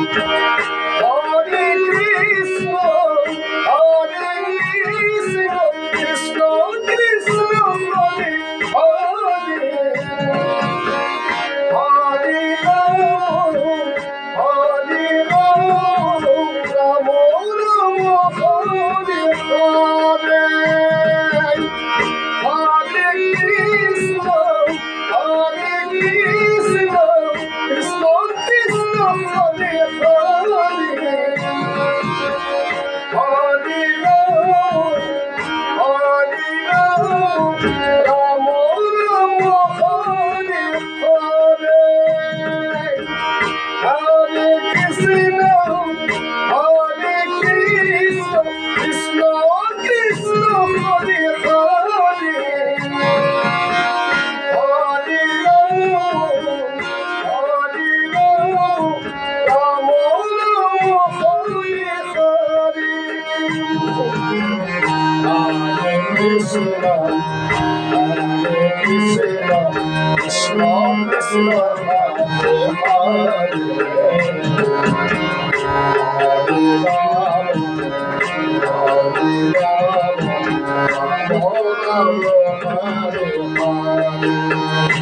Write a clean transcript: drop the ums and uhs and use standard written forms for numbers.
Hare Krishna, Hare Krishna, Krishna Krishna, Hare Hare, Hare Rama, Hare Rama, Rama Rama, Hare Hare. Hare Krishna, Hare Krishna, Krishna Krishna, Hare Hare, Hare Rama, Hare Rama, Rama Rama, Hare Hare. Hare Krishna, Hare Krishna, Krishna Krishna, Hare Hare, Hare Rama, Hare Rama, Rama Rama, Hare Hare. Hare Krishna, Hare Krishna, Krishna Krishna, Hare Hare, Hare Rama, Hare Rama, Rama Rama, Hare Hare.